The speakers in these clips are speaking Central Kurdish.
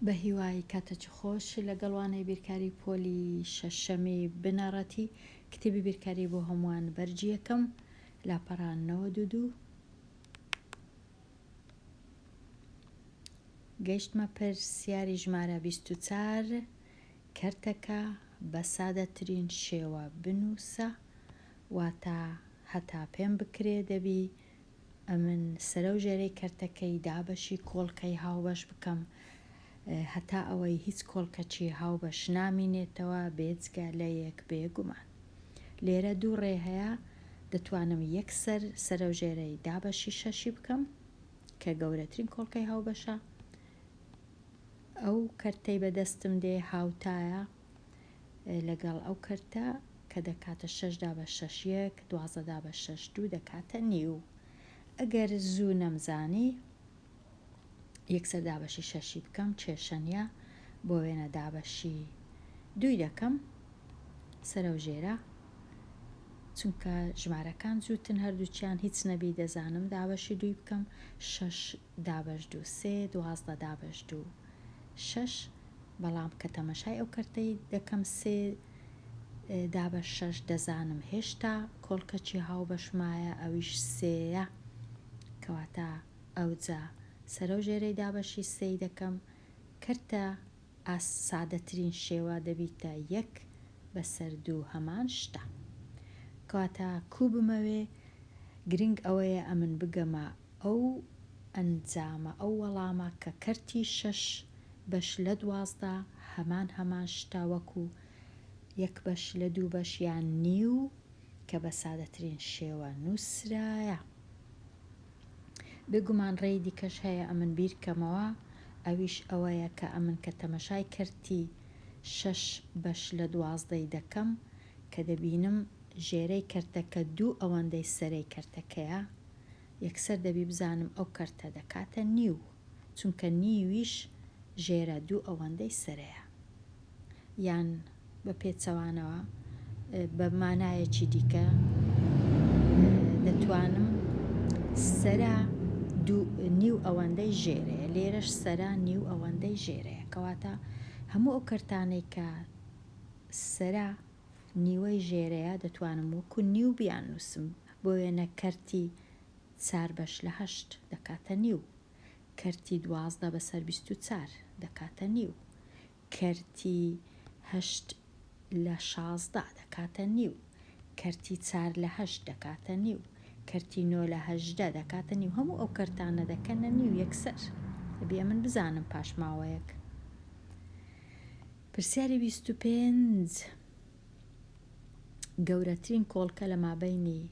بە هیوای کاتەچ خۆش لەگەڵوانەی بیرکاری پۆلی شەشەمی بنەڕەتی کتێبی بیرکاری بۆ هەمووان بەرجی یەکەم لاپەڕانەوە دوو گەیشتمە پرسیاری ژمارە 24 کەرتەکە بە سادەترین شێوە بنووسە واتە هەتا پێم بکرێ دەبی ئەمن سەرە و ژێرەی کەرتەکەی دابەشی کۆڵکەی هاوبەش بکەم هەتا ئەوەی هیچ کۆڵکەچی هاوبەش نامینێتەوە بێجگە لە یەک بێگومان. لێرە دوو ڕێ هەیە، دەتوانم یەکسەر سەرە و ژێرەی دابەشی شەشی بکەم کە گەورەترین کۆڵکەی هاوبەشە. ئەو کەرتەی بەدەستم دێ هاوتایە لەگەڵ ئەو کەرتە کە دەکاتە 6 دابەش 6 1 12 دابەش 6 2 دەکاتە نیو. ئەگەر زوو نەمزانی یەکسەر دابەشی شەشی بکەم کێشەنیە بۆ وێنە دابەشی دوی دەکەم سەرە و ژێرە، چونکە ژمارەکان جووتن هەردووچیان هیچ نەبی دەزانم دابەشی دوی بکەم 6 دابەش 2 3 12 دابەش 2 6 بەڵام کە تەمەشای ئەو کەرتەی دەکەم 3 دابەش 6 دەزانم هێشتا کۆڵکەچی هاوبەشمایە ئەویش سێیە کەواتە ئەوجا سەرە و ژێرەی دابەشی سێی دەکەم کەرتە سادەترین شێوە دەبیتە 1 بەسەر 2 هەمان شتە. کەواتە کووبمەوێ گرنگ ئەوەیە ئەمن بگەمە ئەو ئەنجامە ئەو وەڵامە کە کەرتی 6 بەش لە 12 هەمان شتە وەکو 1 بەش لە 2 بەش یان نیو کە بە سادەترین شێوە نووسرایە. بێگومان ڕێی دیکەش هەیە ئەمن بیرکەمەوە، ئەویش ئەوەیە کە ئەمن کە تەمەشای کەرتی 6 بەش لە 12 دەکەم کە دەبینم ژێرەی کەرتەکە دوو ئەوەندەی سەرەی کەرتەکەیە، یەکسەر دەبی بزانم ئەو کەرتە دەکاتە نیو، چونکە نیویش ژێرە دوو ئەوەندەی سەرەیە. یان بە پێچەوانەوە بە مانایەکی دیکە دەتوانم سەرا نیو ئەوەندەی ژێرەیە، لێرەش سەرا نیو ئەوەندەی ژێرەیە، کەواتە هەموو ئەو کەرتانەی کە سەرا نیوەی ژێرەیە دەتوانم وەکو نیو بیان نووسم بۆ وێنە کەرتی 4 بەش لە 8 دەکاتە نیو، کەرتی 12 بەسەر 24 دەکاتە نیو، کەرتی 8 لە 16 دەکاتە نیو، کەرتی 4 لە 8 دەکاتە نیو، کەرتی 9 لە 18 دەکاتە نیو. هەموو ئەو کەرتانە دەکەنە نیو یەکسەر، دەبێ من بزانم پاشماوەیەک. پرسیاری 25 گەورەترین کۆڵکە لە مابەینی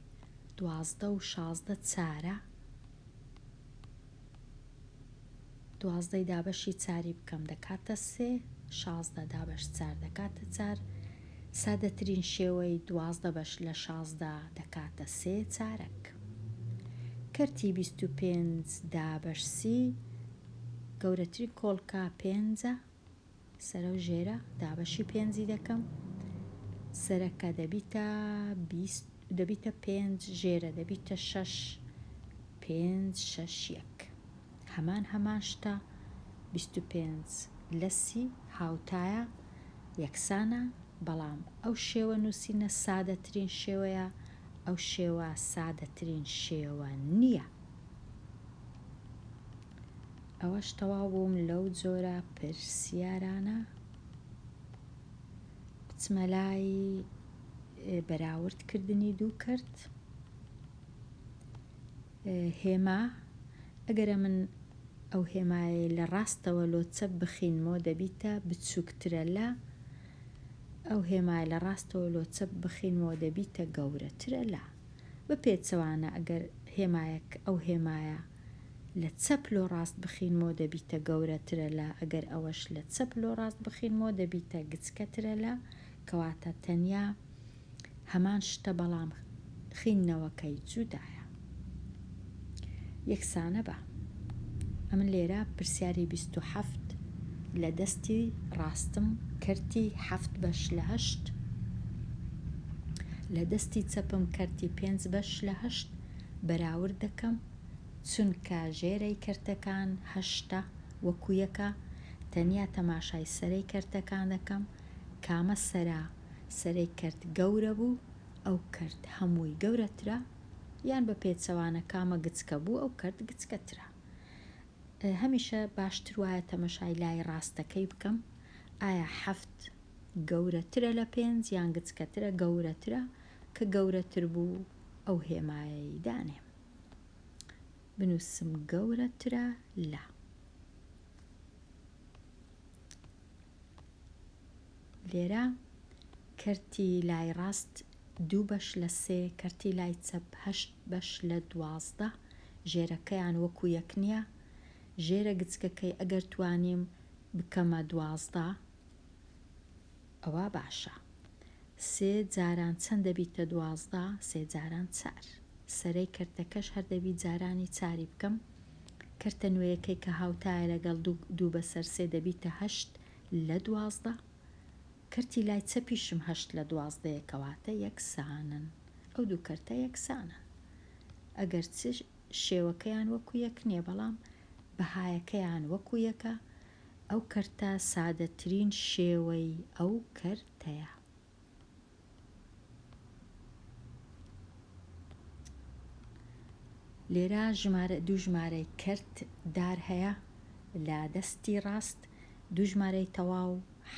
12 و 16 4ە، 12 دابەشی 4 بکەم دەکاتە 3 16 دابەش 4 دەکاتە 4 سادەترین شێوەی 12 بەش لە 16 دەکاتە 3 چارەک. کەرتی 25 دابەش 30 گەورەترین کۆڵکە 5ە سەرە و ژێرە دابەشی 5 دەکەم سەرەکە دەبیتە 5 ژێرە دەبیتە 6 5 6 1 هەمان شتە 25 لە 30 هاوتایە یەکسانە، بەڵام ئەو شێوە نووسینە سادەترین شێوەیە، ئەو شێوە سادەترین شێوە نییە. ئەوەش تەواو بووم لەو جۆرە پرسیارانە. بچمە لای بەراوردکردنی دوو کەرت. هێما ئەگەرە من ئەو هێمایە لە ڕاستەوە لۆچەپ بخینمەوە دەبیتە بچووکترە لە ئەو هێمایە لە ڕاستەوە لۆچەپ بخینمەوە دەبیتە گەورەترە لە. بە پێچەوانە ئەگەر ئەو هێمایە لە چەپ لۆ ڕاست بخینمەوە دەبیتە گەورەترە لە، ئەگەر ئەوەش لە چەپ لۆ ڕاست بخینمەوە دەبیتە گچکەترە لە، کەواتە تەنیا هەمان شتە بەڵام خیننەوەکەی جودایە. یەکسانە بە ئەمن لێرە پرسیاری 27 لە دەستی ڕاستم کەرتی 7 بەش لە 8 لە دەستی چەپم کەرتی 5 بەش لە 8 بەراورد دەکەم چونکە ژێرەی کەرتەکان 8 وەکو یەکە تەنیا تەماشای سەرەی کەرتەکان دەکەم، کامە سەرەی کەرت گەورە بوو، ئەو کەرت هەمووی گەورەترە، یان بە پێچەوانە کامە گچکە بوو ئەو کەرت گچکەترە. هەمیشە باشتر وایە تەمەشای لای ڕاستەکەی بکەم، ئایا 7 گەورەترە لە 5 یان گچکەترە گەورەترە، کە گەورەتر بوو ئەو هێمایەی دانێم. بنووسم گەورەترە لە. لێرە کەرتی لای ڕاست 2 بەش لە 3، کەرتی لای چەپ 8 بەش لە 12، ژێرەکەیان وەکو یەک نییە، ژێرە گچکەکەی ئەگەر توانیم بکەمە 12 ئەوە باشە. 3 جاران چەند دەبیتە 12؟ 3 جاران 4. سەرەی کەرتەکەش هەر دەبی جارانی 4 بکەم. کەرتە نوێیەکەی کە هاوتایە لەگەڵ 2 بەسەر 3 دەبیتە 8 لە 12. کەرتی لای چەپیشم 8 لە 12 کەواتە یەکسانن. ئەو دوو کەرتە یەکسانن. ئەگەر شێوەکەیان وەکو یەک نییە بەڵام بەهایەکەیان وەکو یەکە، ئەو کەرتە سادەترین شێوەی ئەو کەرتەیە. لێرە دوو ژمارەی کەرت دار هەیە لە دەستی ڕاست، دوو ژمارەی تەواو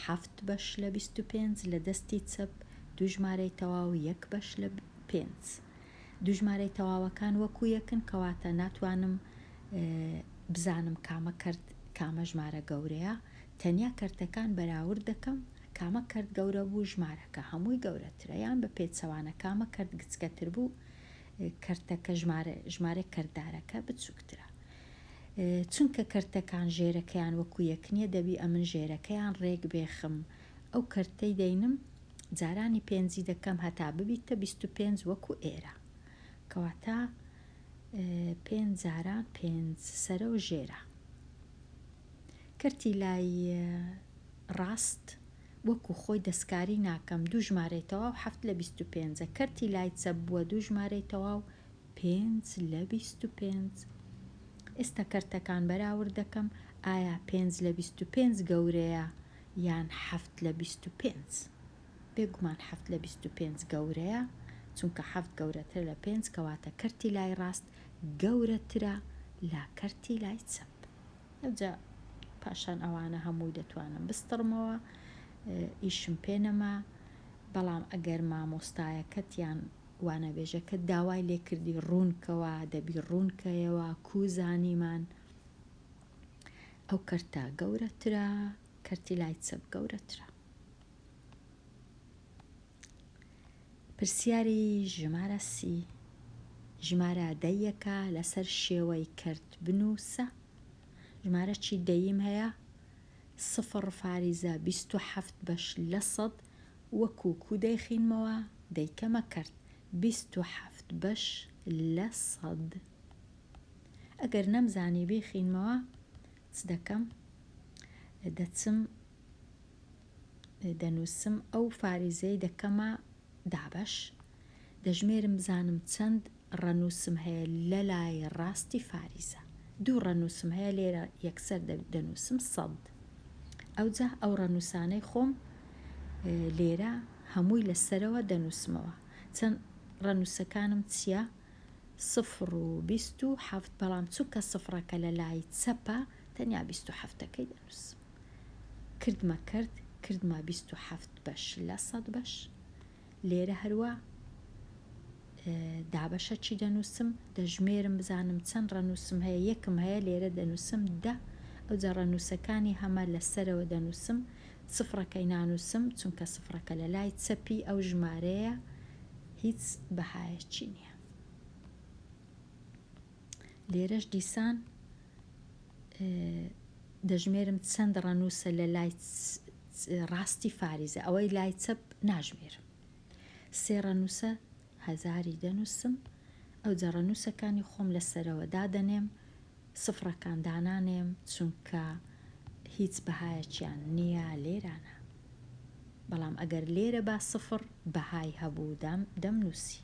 7 بەش لە 25 لە دەستی چەپ، دوو ژمارەی تەواو 1 بەش لە 5. دوو ژمارەی تەواوەکان وەکو یەکن، کەواتە ناتوانم بزانم کامە کەرت کامە ژمارە گەورەیە. تەنیا کەرتەکان بەراورد دەکەم، کامە کەرت گەورە بوو ژمارەکە هەمووی گەورەترە، یان بە پێچەوانە کامە کەرت گچکەتر بوو کەرتەکە ژمارە کەردارەکە بچووکترە. چونکە کەرتەکان ژێرەکەیان وەکو یەک نییە، دەبی ئەمن ژێرەکەیان ڕێک بێخم. ئەو کەرتەی دەینم جارانی 5 دەکەم هەتا ببیتە 25 وەکو ئێرە، کەواتە 5 جاران 5 سەرە و ژێرە. کەرتی لای ڕاست وەکو خۆی دەستکاری ناکەم، دوو ژمارەی تەواو 7 لە 25. کەرتی لای چەپ بووە دوو ژمارەی تەواو 5 لە 25. ئێستا کەرتەکان بەراورد دەکەم، ئایا 5 لە 25 گەورەیە یان 7 لە 25؟ بێگومان 7 لە 25 گەورەیە، چونکە 7 گەورەتر لە 5، کەواتە کەرتی لای ڕاست گەورەترە لە کەرتی لای چەپ. ئەوجا پاشان ئەوانە هەمووی دەتوانم بستڕمەوە، ئیشم پێ نەما. بەڵام ئەگەر مامۆستایەکەتیان وانەبێژەکە داوای لێکردی ڕوونکەوە، دەبی ڕوونکەیەوە کوزانیمان، ئەو کەرتە گەورەترە، کەرتی لای چەپ گەورەترە. پرسیاری ژمارە سی. ژمارە دەیەکە لەسەر شێوەی کەرت بنووسە. ژمارە چی دەیم هەیە؟ 0 فاریزە 27 بەش لە 100 وەکو کو دەیخینمەوە دەیکەمە کەرت 27 بەش لە 100. ئەگەر نەمزانی بخینمەوە چ دەکەم؟ دەنووسم ئەو فاریزەی دەکەمە دابەش، دەژمێرم بزانم چەند ڕەنووسم هەیە لە لای ڕاستی فاریزە. دوو ڕەنووسم هەیە، لێرە یەکسەر دەنووسم 100. ئەوجا ئەو ڕەنووسانەی خۆم لێرە هەمووی لەسەرەوە دەنووسمەوە. چەند ڕەنووسەکانم چییە؟ 0 و 27، بەڵام چووکە سفرەکە لە لای چەپە تەنیا 27ەکەی دەنووسم. کردمە کەرت، کردمە 27 بەش لە 100 بەش. لێرە هەروە دابەشە چی دەنووسم؟ دەژمێرم بزانم چەند ڕەنووسم هەیە، یەکم هەیە لێرە دەنووسم 10. ئەوجا ڕەنووسەکانی هەمە لەسەرەوە دەنووسم، سفرەکەی نانووسم چونکە سفرەکە لە لای چەپی ئەو ژمارەیە هیچ بەهایەکی نییە. لێرەش دیسان دەژمێرم چەند ڕەنووسە لە لای ڕاستی فاریزە، ئەوەی لای چەپ ناژمێرم. 3 ڕەنووسە هەزاری دەنووسم، ئەوجا ڕەنووسەکانی خۆم لەسەرەوە دادەنێم، سفرەکان دانانێم چونکە هیچ بەهایەکیان نییە لێرانە. بەڵام ئەگەر لێرە با سفر بەهای هەبوو دەمنووسی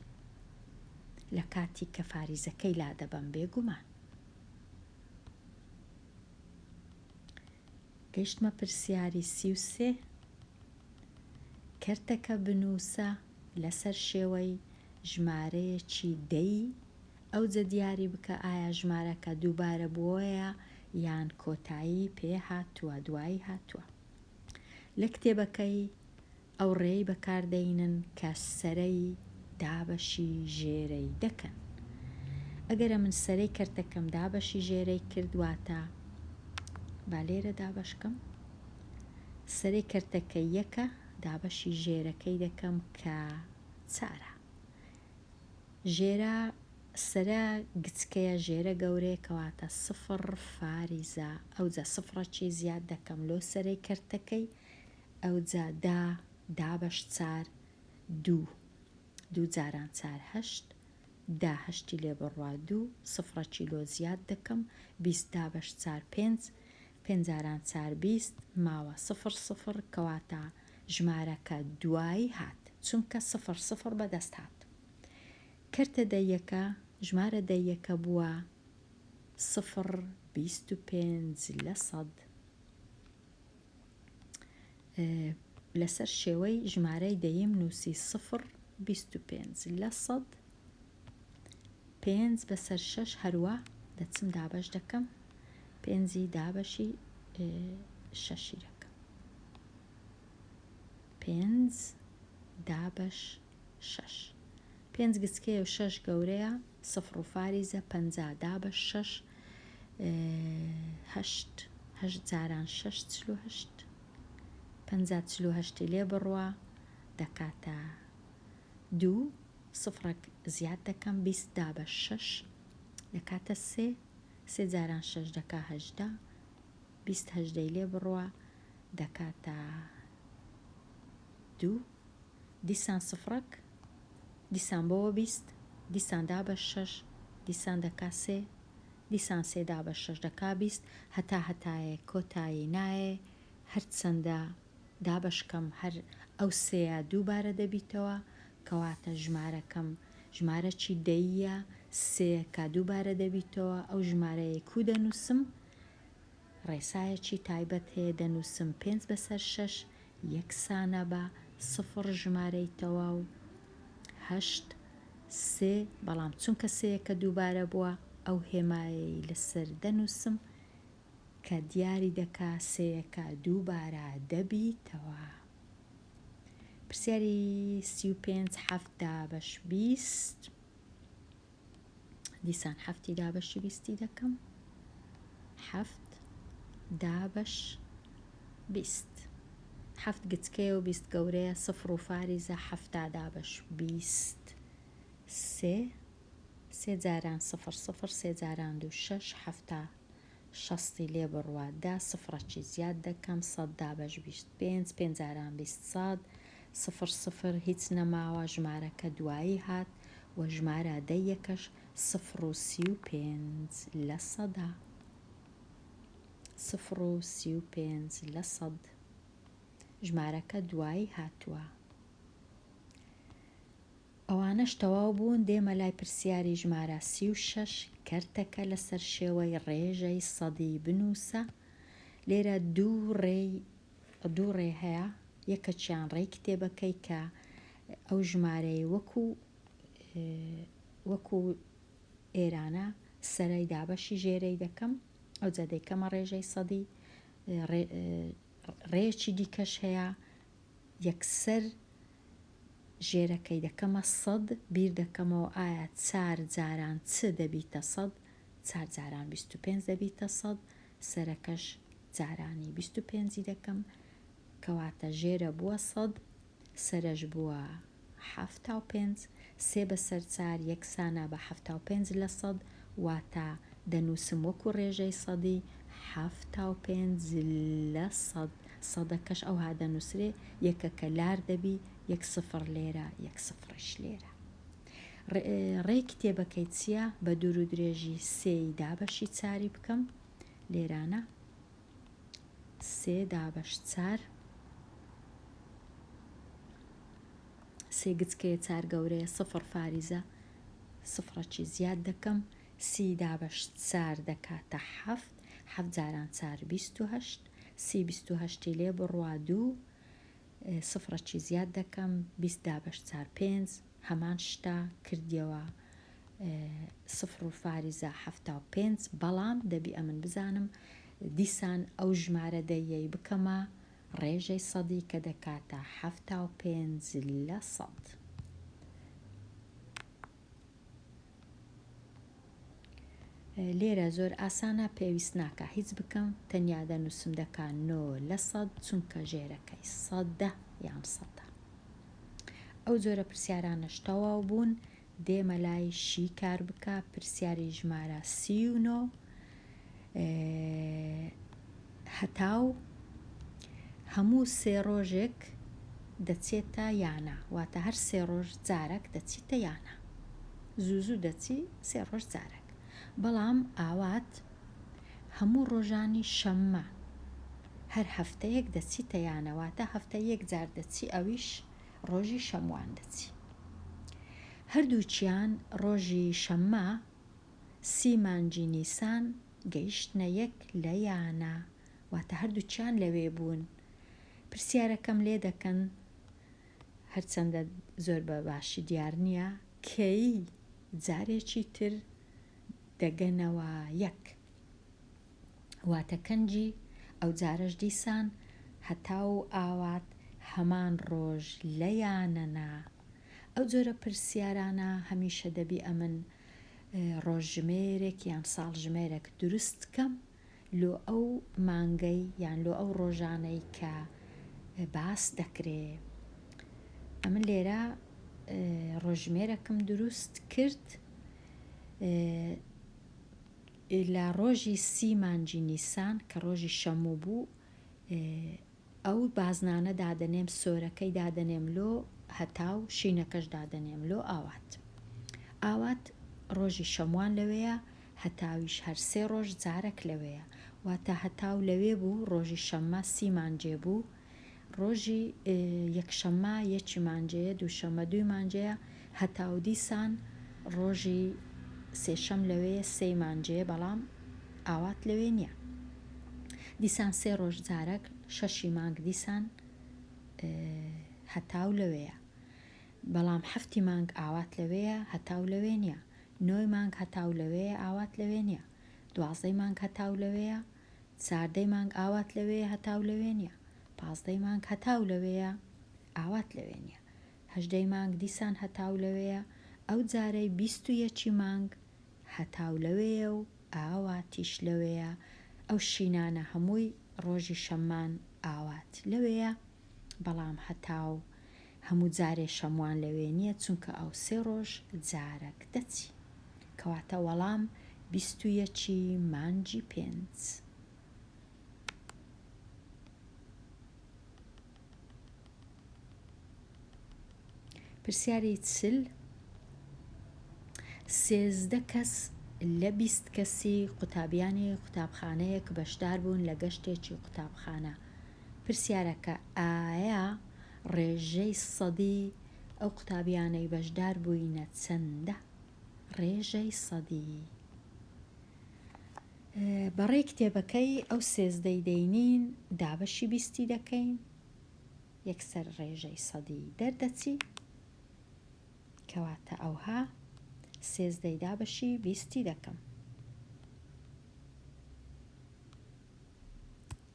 لە کاتی کە فاریزەکەی لادەبەم بێگومان. گەیشتمە پرسیاری 33 کەرتەکە بنووسە لەسەر شێوەی ژمارەیەکی دەی ئەوجە دیاری بکە ئایا ژمارەکە دووبارە بووەیە یان کۆتایی پێ هاتووە دوایی هاتووە. لە کتێبەکەی ئەو ڕێی بەکاردەینن کە سەرەی دابەشی ژێرەی دەکەن. ئەگەرە من سەرەی کەرتەکەم دابەشی ژێرەی کردواتە با لێرە دابەشکەم سەرەی کەرتەکە یەکە دابەشی ژێرەکەی دەکەم کە چارە. ژێرە سەرە گچکەیە ژێرە گەورەیە کەواتە سفر فاریزە ئەوجا سفرەکی زیاد دەکەم لۆ سەرەی کەرتەکەی ئەوجا دابەش چار دوو جاران چار هەشت هەشتی لێ بڕوا دوو سفرەکی لۆ زیاد دەکەم 20 دابەش چار پێنج جاران چار 20 ماوە سفر سفر کەواتە ژمارەکە دوایی هات چونکە سفر سفر بەدەست هات. کەرتە دەیەکە ژمارە دەیەکە بووە 0.25 لەسەر شێوەی ژمارەی دەیەم نووسی 0.25 5 بەسەر 6 هەروە دەچم دابەش دەکەم 5 دابەشی 6 دەکەم 5 دابەش 6 5 گچکەیە و 6 گەورەیە سفر و فاریزە 50 دابەش 6 هەشت جاران 6 48 50 48 لێ بڕوا دەکاتە دوو سفرەک زیاد دەکەم 20 دابەش 6 دەکاتە 3 جاران 6 دەکا 18 20 هەژدەی لێ بڕوا دەکاتە دوو دیسان سفرەک دیسان بۆوە 20 دیسان دابەش 6 دیسان دەکا 3 دیسان 3 دابەش 6 دەکا 20 هەتایە کۆتایی نایە هەرچەندە دابەشکەم هەر ئەو سەیە دووبارە دەبیتەوە کەواتە ژمارەکەم ژمارەی دەیە سێکە دووبارە دەبیتەوە ئەو ژمارەیە کو دەنووسم ڕێسایەکی تایبەت هەیە دەنووسم 5 بەسەر 6 یەکسانە بە سفر ژمارەی تەواو 8 3 بەڵام چونکە سەیەکە دووبارە بووە ئەو هێمایەی لەسەر دەنووسم کە دیاری دەکا سەیەکە دووبارە دەبیتەوە. پرسیاری 35 7 دابەش 20 دیسان 7 دابەشی 20 دەکەم 7 دابەش 20 7 گچکەیە و 20 گەورەیە سفر و فاریزە 7 دابەش 20 3 جاران 0 3 جاران 2 6 7 شەستی لێ بڕوا دا سفرەکی زیاد دەکەم 100 دابەش 25 5 جاران 20 0 هیچ نەماوە ژمارەکە دوایی هات و ژمارە دەیەکەش 0.35 0.35 ژمارەکە دوایی هاتووە. ئەوانەش تەواو بوون دێمە لای پرسیاری ژمارە 36 کەرتەکە لەسەر شێوەی ڕێژەی سەدی بنووسە. لێرە دوو ڕێ هەیە یەکەچیان ڕێی کتێبەکەی کە ئەو ژمارەی وەکو ئێرانە سەرەی دابەشی ژێرەی دەکەم ئەو جەدەیکەمە ڕێژەی سەدی ڕێیەکی دیکەش هەیە یەکسەر ژێرەکەی دەکەمە 100 بیر دەکەمەوە ئایا 4 جاران چ دەبیتە 100 4 جاران 25 دەبیتە 100 سەرەکەش جارانی 25 دەکەم کەواتە ژێرە بووە 100 سەرەش بووە 75 3 بەسەر 4 یەکسانە بە 75 لە 100 واتە دەنووسم وەکو ڕێژەی سەدی 75 لە 100 سەدەکەش ئەوها دەنووسرێ یەکەکە لار دەبی 1 0 لێرە 1 0ش لێرە. ڕێی کتێبەکەی چییە؟ بە دوور و درێژی 3 دابەشی 4 بکەم لێرانە 3 دابەش 4 3 گچکەیە 4 گەورەیە 0 فاریزە سفرەکی زیاد دەکەم 30 دابەش 4 دەکاتە 7 7 جاران 4 28 30-28 لێ بڕوا 2 سفرەکی زیاد دەکەم 20 دابەش 4-5 هەمان شتا کردیەوە 0.75 بەڵام دەبی ئەمن بزانم دیسان ئەو ژمارە دەیەی بکەمە ڕێژەی سەدی کە دەکاتە 75%. لێرە زۆر ئاسانە پێویست ناکە هیچ بکەم تەنیا دەنووسم دەکات 9% چونکە ژێرەکەی 100 یان 100. ئەو جۆرە پرسیارانەش تەواو بوون دێمە لای شی کار بکە پرسیاری ژمارە 39 هەتاو هەموو 3 ڕۆژێک دەچێتە یانە واتە هەر 3 ڕۆژ جارێک دەچیتە یانە زوو دەچی 3 ڕۆژ جارێک بەڵام ئاوات هەموو ڕۆژانی شەممە هەر هەفتەیەک دەچیتە یانەواتە هەفتە یەک جار دەچی ئەویش ڕۆژی شەموان دەچی هەردووچیان ڕۆژی شەممە 30 مانگی نیسان گەیشتنە یەک لە یانە واتە هەردووچیان لەوێ بوون پرسیارەکەم لێ دەکەن هەرچەندە زۆر بە باشی دیار نییە کەی جارێکی تر دەگەنەوە یەک واتە کەنجی ئەو جارەش دیسان هەتاو ئاوات هەمان ڕۆژ لە یانەنا ئەو جۆرە پرسیارانە هەمیشە دەبی ئەمن ڕۆژژمێرێک یان ساڵژمێرێک دروست کەم لۆ ئەو مانگەی یان لۆ ئەو ڕۆژانەی کە باس دەکرێ ئەمن لێرە ڕۆژژمێرەکەم دروست کرد لە ڕۆژی 30 مانگی نیسان کە ڕۆژی شەموو بوو ئەو بازنانە دادەنێم سۆرەکەی دادەنێم لۆ هەتاو شینەکەش دادەنێم لۆ ئاوات ڕۆژی شەموان لەوەیە هەتاویش هەر 3 ڕۆژ جارێک لەوەیە واتە هەتاو لەوێ بوو ڕۆژی شەممە 30 مانجێ بوو ڕۆژی یەکشەممە 1 مانجەیە دووشەممە 2 مانجەیە هەتاو دیسان ڕۆژی سێشەم لەوەیە 3 مانجەیە بەڵام ئاوات لەوێ نییە دیسان 3 ڕۆژ جارێک 6 مانگ دیسان هەتاو لەوەیە بەڵام 7 مانگ ئاوات لەوەیە هەتاو لەوێ نییە 9 مانگ هەتاو لەوەیە ئاوات لەوێ نییە 12 مانگ هەتاو لەوەیە 14 مانگ ئاوات لەوەیە هەتاو لەوێ نییە 15 مانگ هەتاو لەوەیە ئاوات لەوێ نییە 18 مانگ دیسان هەتاو لەوەیە ئەو جارەی 21 مانگ هەتاو لەوەیە و ئاواتیش لەوەیە ئەو شینانە هەمووی ڕۆژی شەممان ئاوات لەوەیە بەڵام هەتاو هەموو جارێ شەموان لەوێ نییە چونکە ئەو 3 ڕۆژ جارێک دەچی کەواتە وەڵام 21 مانگی 5. پرسیاری 13 کەس لە 20 کەسی قوتابیانی قوتابخانەیەک بەشدار بوون لە گەشتێکی قوتابخانە پرسیارەکە ئایا ڕێژەی سەدی ئەو قوتابیانەی بەشدار بووینە چەندە ڕێژەی سەدی بەڕێی کتێبەکەی ئەو 13 دەینین دابەشی 20 دەکەین یەکسەر ڕێژەی سەدی دەردەچی کەواتە ئەوها 13 دابەشی 20 دەکەم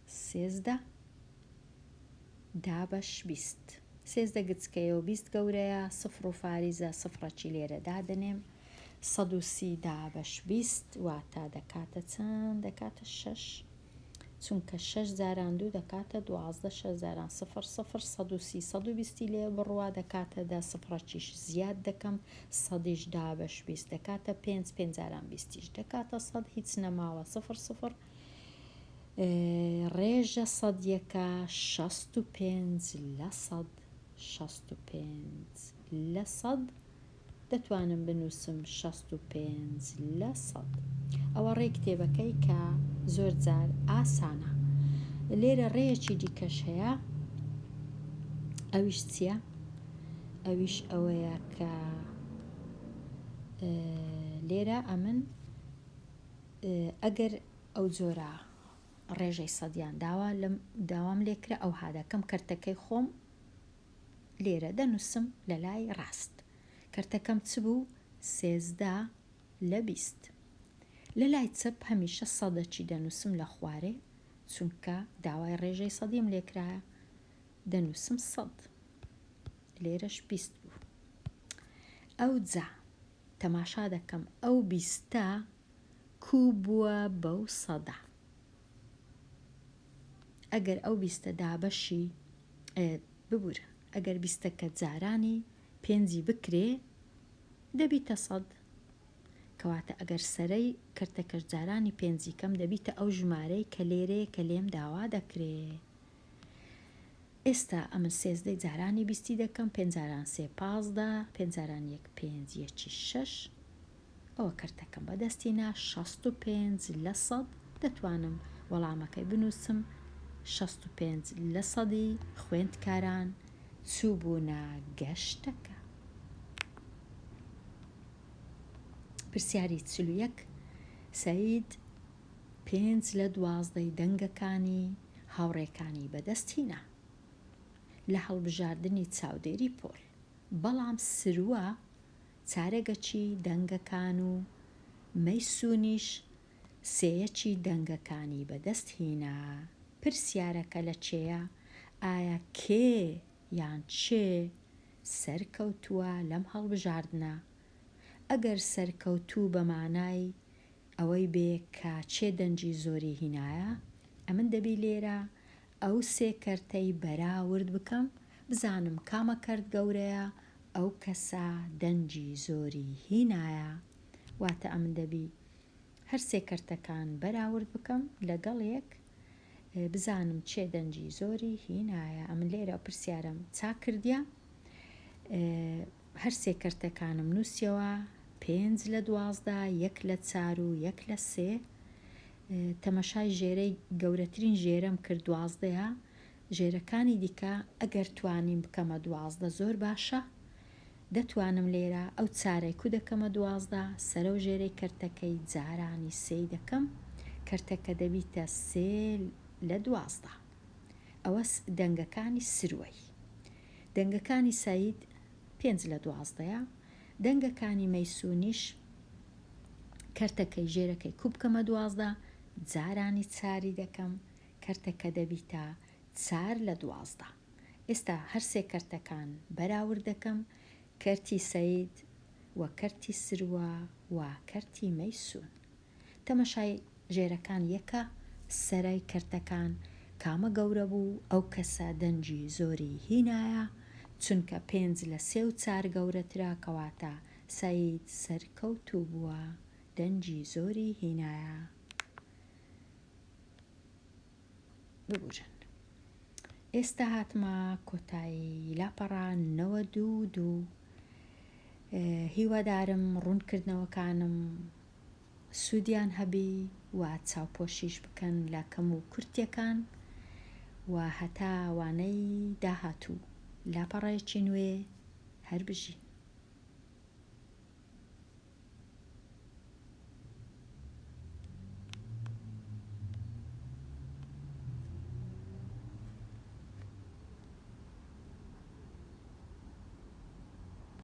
13 دابەش 20 13 گچکەیە و 20 گەورەیە 0 و فاریزە سفرەکی لێرە دادەنێم 130 دابەش 20 واتە دەکاتە چەند دەکاتە 6 چونکە 6 زاران 2 دەکاتە 12 6 زاران 0 0 130 120 لێ بڕوا دەکاتە 10 سفرەکیش زیاد دەکەم 100 دابەش 20 دەکاتە 5 5 زاران 20 دەکاتە 100 هیچ نەماوە 0 0 ڕێژە سەدیەکە 65 لە 100 65 لە 100 دەتوانم بنووسم 65 لە 100 ئەوە ڕێی کتێبەکەی کە زۆر جار ئاسانە لێرە ڕێیەکی دیکەش هەیە ئەویش چییە؟ ئەویش ئەوەیە کە لێرە ئەمن ئەگەر ئەو جۆرە ڕێژەی سەدیان داوام لێکرا ئەو هادەکەم کەرتەکەی خۆم لێرە دەنووسم لە لای ڕاست. کەرتەکەم چ بوو؟ 13/20. لە لای چەپ هەمیشە سەدەکی دەنووسم لە خوارێ، چونکە داوای ڕێژەی سەدیم لێکرایە، دەنووسم 100. لێرەش 20 بوو. ئەو جا تەماشا دەکەم ئەو 20 کوو بووە بەو 100. ئەگەر ئەو 20 دابەشی ببوورە، ئەگەر 20کە جارانی 5 بکرێ دەبیتە 100. کەواتە ئەگەر سەرەی کەرتەکەش جارانی 5 کەم دەبیتە ئەو ژمارەی کە لێرەیە کە لێم داوا دەکرێ. ئێستا ئەمە 13 جارانی 20 دەکەم، 5 جاران 3 15، 5 جاران 1 5 یەکی 6. ئەوە کەرتەکەم بەدەستینا 65/100. دەتوانم وەڵامەکەی بنووسم 65/100 خوێندکاران چوو بوونە گەشتەکە. پرسیاری 41. سەعید 5/12 دەنگەکانی هاوڕێکانی بەدەستهێنا لە هەڵبژاردننی چاودێری پۆل، بەڵام سروە چارەگەکی دەنگەکان و مەیسونیش سێیەکی دەنگەکانی بەدەستهێنا. پرسیارەکە لە چێیە؟ ئایا کێ یان چێ سەرکەوتووە لەم هەڵبژاردنە؟ ئەگەر سەرکەوتوو بەمانای ئەوەی بێ کە چێ دەنجی زۆری هینایە، ئەمن دەبی لێرە ئەو سێ کەرتەی بەراورد بکەم، بزانم کامە کەرت گەورەیە، ئەو کەسە دەنجی زۆری هینایە. واتە ئەمن دەبی هەر سێ کەرتەکان بەراورد بکەم لەگەڵ یەک، بزانم چێ دەنجی زۆری هینایە. ئەمن لێرە پرسیارم چا کردیا؟ هەر سێ کەرتەکانم نووسیەوە، 5/12، 1/4 و 1/3. تەمەشای ژێرەی گەورەترین ژێرەم کرد 12. ژێرەکانی دیکە ئەگەر توانیم بکەمە 12 زۆر باشە. دەتوانم لێرە ئەو چارەی کو دەکەمە 12 سەرە و ژێرەی کەرتەکەی جارانی 3 دەکەم، کەرتەکە دەبیتە 3/12. ئەوە دەنگەکانی سروەی. دەنگەکانی سەعید 5/12. دەنگەکانی مەیسونیش کەرتەکەی ژێرەکەی کو بکەمە 12 جارانی 4 دەکەم، کەرتەکە دەبیتە 4/12. ئێستا هەر سێ کەرتەکان بەراورد دەکەم، کەرتی سەعید و کەرتی سروە و کەرتی مەیسون. تەمەشای ژێرەکان یەکە، سەرای کەرتەکان کامە گەورە بوو، ئەو کەسە دەنجی زۆری هینایە، چونکە 5/3 گەورەترە، کەواتە سەعید سەرکەوتوو بووە، دەنجی زۆری هینایە. ببورن. ئێستا هاتمە کۆتایی لاپەڕە 92. هیوادارم ڕوونکردنەوەکانم سوودیان هەبی و چاوپۆشیش بکەن لە کەم و کورتیەکان و هەتا وانەی داهاتوو لاپەڕەیەکی نوێ هەر بژین.